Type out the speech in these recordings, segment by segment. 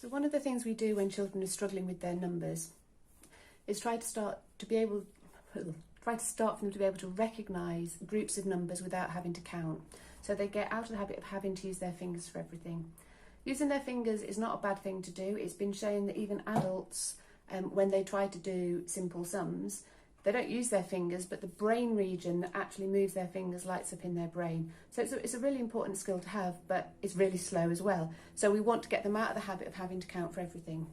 So one of the things we do when children are struggling with their numbers is try to start for them to be able to recognise groups of numbers without having to count. So they get out of the habit of having to use their fingers for everything. Using their fingers is not a bad thing to do. It's been shown that even adults, when they try to do simple sums, they don't use their fingers, but the brain region that actually moves their fingers lights up in their brain. So it's a really important skill to have, but it's really slow as well. So we want to get them out of the habit of having to count for everything.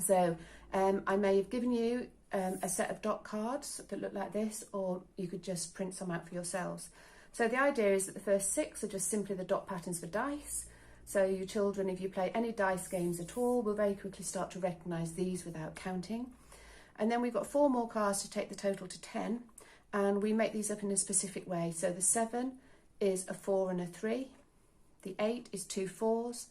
So I may have given you a set of dot cards that look like this, or you could just print some out for yourselves. So the idea is that the first 6 are just simply the dot patterns for dice. So you children, if you play any dice games at all, will very quickly start to recognise these without counting. And then we've got 4 more cards to take the total to 10, and we make these up in a specific way. So the 7 is a 4 and a 3, the 8 is 2 4s,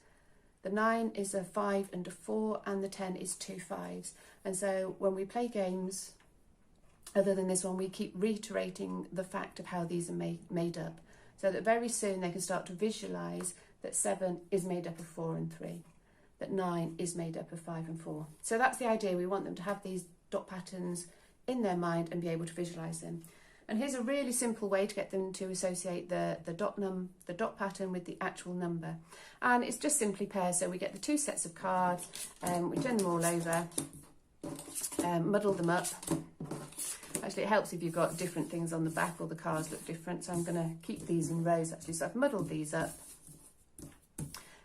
the 9 is a 5 and a 4, and the 10 is 2 5s. And so when we play games, other than this one, we keep reiterating the fact of how these are made up, so that very soon they can start to visualise that 7 is made up of 4 and 3, that 9 is made up of 5 and 4. So that's the idea. We want them to have these dot patterns in their mind and be able to visualise them. And here's a really simple way to get them to associate the dot pattern with the actual number. And it's just simply pairs. So we get the 2 sets of cards, we turn them all over, muddle them up. Actually, it helps if you've got different things on the back or the cards look different. So I'm going to keep these in rows actually. So I've muddled these up.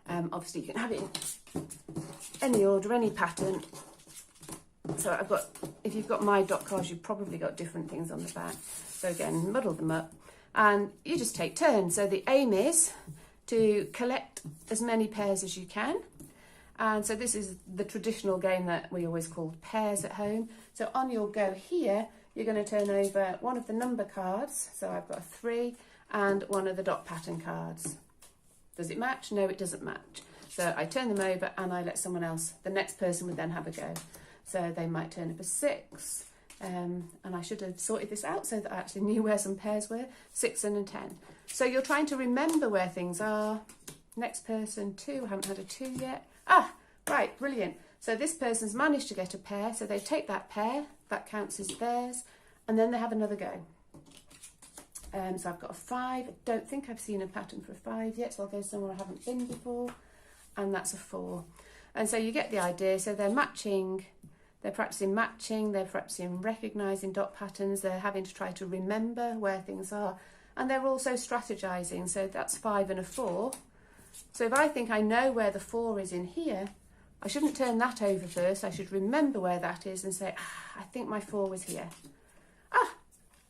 Obviously, you can have it in any order, any pattern. So I've got, if you've got my dot cards, you've probably got different things on the back. So again, muddle them up, and you just take turns. So the aim is to collect as many pairs as you can. And so this is the traditional game that we always called pairs at home. So on your go here, you're going to turn over one of the number cards. So I've got a 3 and one of the dot pattern cards. Does it match? No, it doesn't match. So I turn them over and I let someone else, the next person would then have a go. So they might turn up a 6, and I should have sorted this out so that I actually knew where some pairs were, 6 and a 10. So you're trying to remember where things are. Next person, 2, I haven't had a 2 yet. Ah, right, brilliant. So this person's managed to get a pair, so they take that pair, that counts as theirs, and then they have another go. So I've got a 5, I don't think I've seen a pattern for a 5 yet, so I'll go somewhere I haven't been before, and that's a 4. And so you get the idea, so they're matching. They're practicing matching, they're practicing recognising dot patterns, they're having to try to remember where things are, and they're also strategising. So that's 5 and a 4. So if I think I know where the 4 is in here, I shouldn't turn that over first. I should remember where that is and say, I think my 4 was here.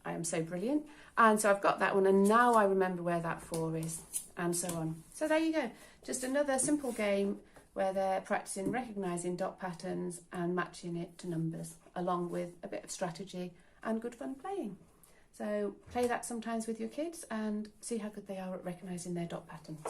I am so brilliant. And so I've got that one, and now I remember where that 4 is, and so on. So there you go. Just another simple game where they're practicing recognising dot patterns and matching it to numbers, along with a bit of strategy and good fun playing. So play that sometimes with your kids and see how good they are at recognising their dot patterns.